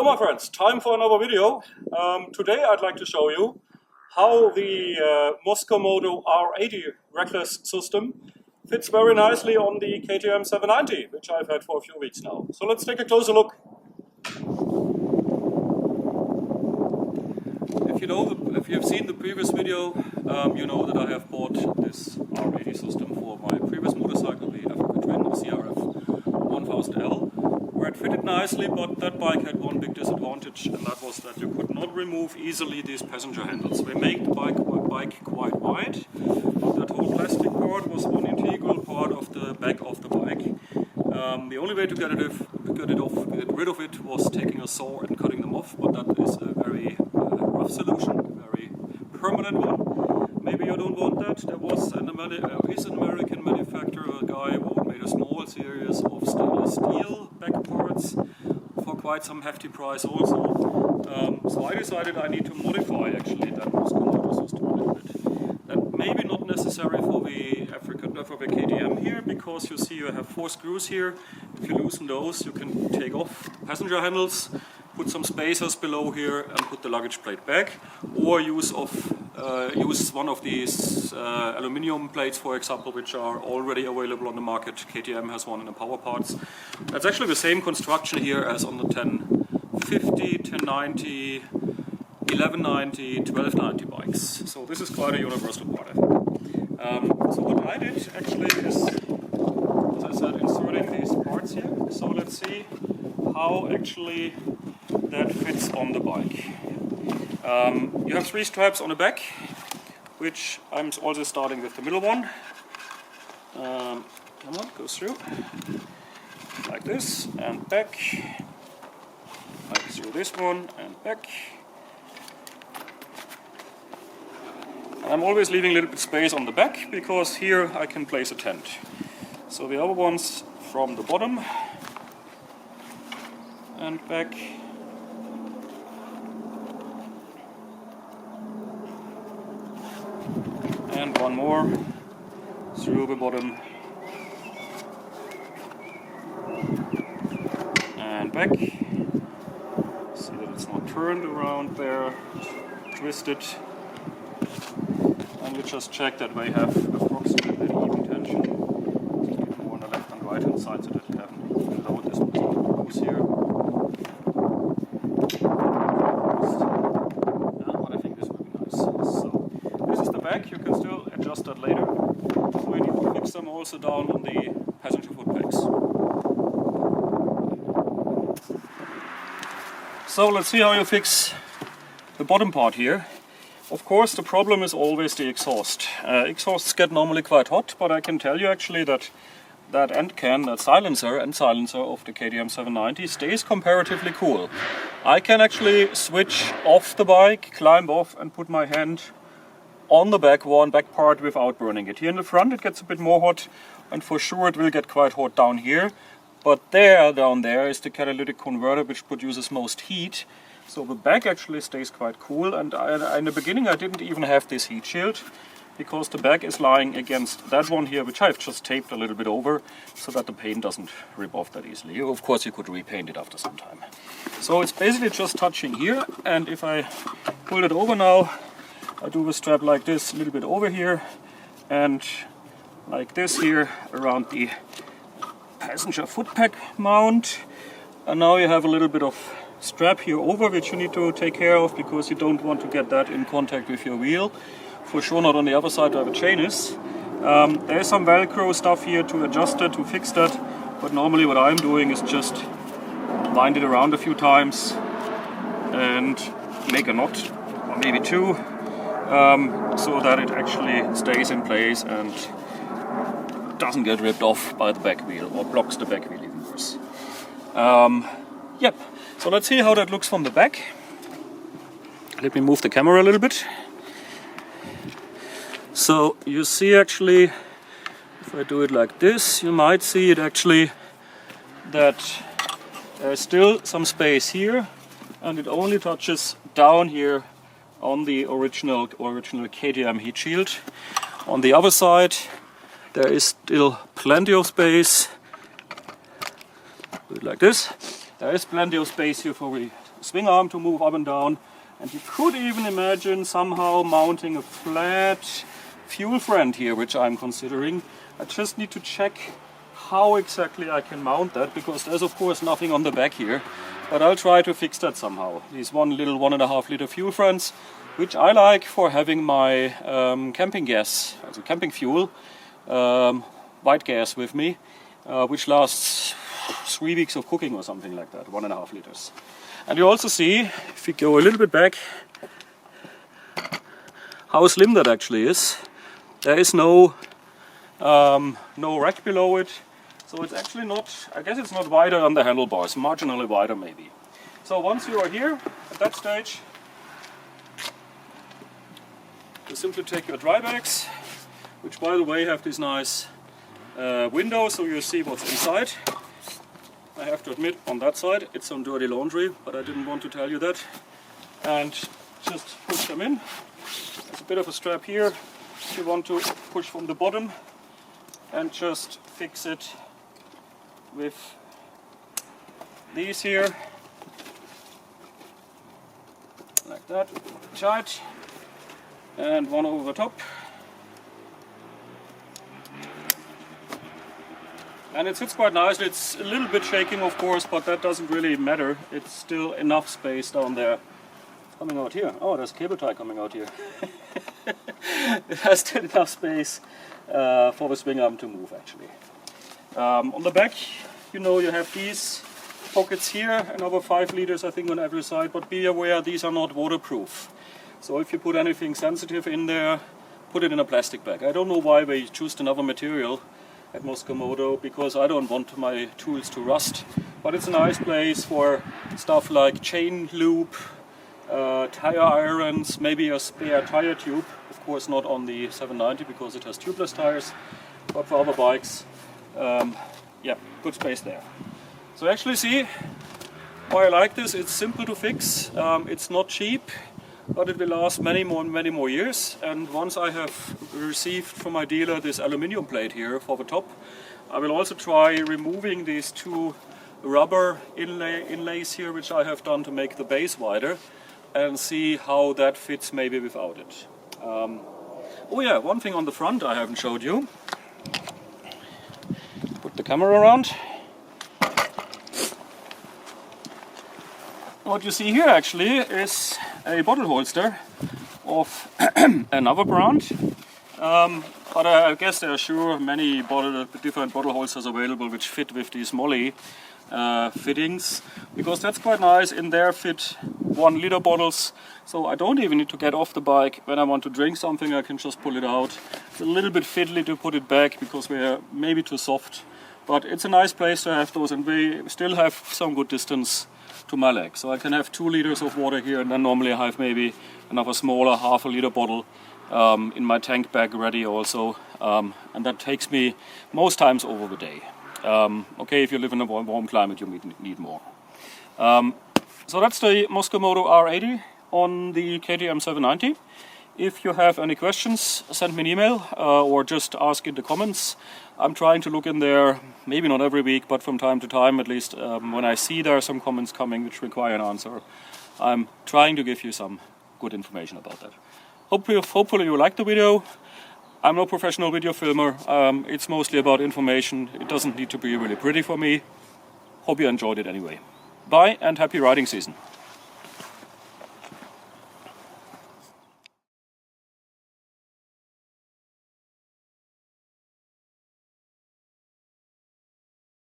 Hello my friends, time for another video. Today I'd like to show you how the Mosko Moto R80 rackless system fits very nicely on the KTM 790, which I've had for a few weeks now. So let's take a closer look. If you've seen the previous video, you know that I have bought this R80 system for my previous motorcycle, the Africa Twin CRF 1000L, where it fitted nicely, but that bike had one big disadvantage, and that was that you could not remove easily these passenger handles. They make the bike quite wide, but that whole plastic part was one integral part of the back of the bike. The only way to get rid of it was taking a saw and cutting them off, but that is a very rough solution, a very permanent one. Maybe you don't want that. There was an American manufacturer, a guy who made a small series of stainless steel back parts for quite some hefty price also. So I decided I need to modify actually that Mosko Moto system a little bit. That maybe not necessary for the KTM here, because you see you have 4 screws here. If you loosen those, you can take off passenger handles, put some spacers below here and put the luggage plate back, or use one of these aluminium plates, for example, which are already available on the market. KTM has one in the power parts. That's actually the same construction here as on the 1050, 1090, 1190, 1290 bikes. So this is quite a universal part, I think. So what I did actually is, as I said, inserting these parts here. So let's see how actually that fits on the bike. You have 3 straps on the back, which I'm also starting with the middle one. Come on, go through. Like this, and back. Like through this one, and back. And I'm always leaving a little bit space on the back, because here I can place a tent. So the other ones from the bottom and back. And one more through the bottom and back. See that it's not turned around there, twisted. And you just check that they have approximately even tension. More on the left and right hand side, so that you haven't even load this loose here. But I think this will be nice. So this is the back. You can still adjust that later. We need to fix them also down on the passenger foot pegs. So let's see how you fix the bottom part here. Of course, the problem is always the exhaust. Exhausts get normally quite hot, but I can tell you actually that that end can, that silencer of the KTM 790 stays comparatively cool. I can actually switch off the bike, climb off and put my hand on the back part without burning it. Here in the front it gets a bit more hot, and for sure it will get quite hot down here. But down there is the catalytic converter, which produces most heat. So the back actually stays quite cool, and in the beginning I didn't even have this heat shield, because the back is lying against that one here, which I've just taped a little bit over, so that the paint doesn't rip off that easily. Of course you could repaint it after some time. So it's basically just touching here, and if I pull it over now, I do the strap like this, a little bit over here, and like this here around the passenger foot peg mount. And now you have a little bit of strap here over, which you need to take care of, because you don't want to get that in contact with your wheel. For sure not on the other side where the chain is. There is some Velcro stuff here to adjust it, to fix that, but normally what I'm doing is just wind it around a few times and make a knot, or maybe 2, so that it actually stays in place and doesn't get ripped off by the back wheel, or blocks the back wheel even worse. Yep. So let's see how that looks from the back. Let me move the camera a little bit. So you see actually, if I do it like this, you might see it actually that there's still some space here, and it only touches down here on the original KTM heat shield. On the other side there is still plenty of space. Do it like this. There is plenty of space here for the swing arm to move up and down, and you could even imagine somehow mounting a flat fuel friend here, which I'm considering. I just need to check how exactly I can mount that, because there's of course nothing on the back here, but I'll try to fix that somehow. These one little 1.5 liter fuel friends, which I like for having my camping gas, also camping fuel, white gas with me, which lasts 3 weeks of cooking or something like that, 1.5 liters. And you also see, if we go a little bit back, how slim that actually is. There is no rack below it, so it's actually not, I guess it's not wider on the handlebars, marginally wider maybe. So once you are here, at that stage, you simply take your dry bags, which by the way have this nice window so you see what's inside. I have to admit, on that side it's some dirty laundry, but I didn't want to tell you that. And just push them in. There's a bit of a strap here if you want to push from the bottom, and just fix it with these here, like that, tight, and one over the top. And it sits quite nicely. It's a little bit shaking of course, but that doesn't really matter. It's still enough space down there. Coming out here. Oh, there's a cable tie coming out here. It has still enough space for the swing arm to move actually. On the back, you know, you have these pockets here, another 5 liters I think on every side, but be aware these are not waterproof. So if you put anything sensitive in there, put it in a plastic bag. I don't know why they chose another material at Mosko Moto, because I don't want my tools to rust, but it's a nice place for stuff like chain loop, tire irons, maybe a spare tire tube. Of course not on the 790 because it has tubeless tires, but for other bikes, yeah, good space there. So actually see why I like this. It's simple to fix, it's not cheap, but it will last many more years. And once I have received from my dealer this aluminium plate here for the top, I will also try removing these 2 rubber inlays here, which I have done to make the base wider, and see how that fits maybe without it. Oh yeah, one thing on the front I haven't showed you. Put the camera around. What you see here actually is a bottle holster of another brand, but I guess there are sure many different bottle holsters available which fit with these Molly fittings, because that's quite nice. In there fit 1 liter bottles, so I don't even need to get off the bike. When I want to drink something I can just pull it out. It's a little bit fiddly to put it back because we're maybe too soft, but it's a nice place to have those, and we still have some good distance to my leg. So I can have 2 liters of water here, and then normally I have maybe another smaller half a liter bottle in my tank bag ready also, and that takes me most times over the day. Okay, if you live in a warm climate you need more. So that's the Mosko Moto R80 on the KTM 790. If you have any questions, send me an email or just ask in the comments. I'm trying to look in there, maybe not every week, but from time to time at least, when I see there are some comments coming which require an answer. I'm trying to give you some good information about that. Hopefully you like the video. I'm no professional video filmer, it's mostly about information. It doesn't need to be really pretty for me. Hope you enjoyed it anyway. Bye and happy riding season.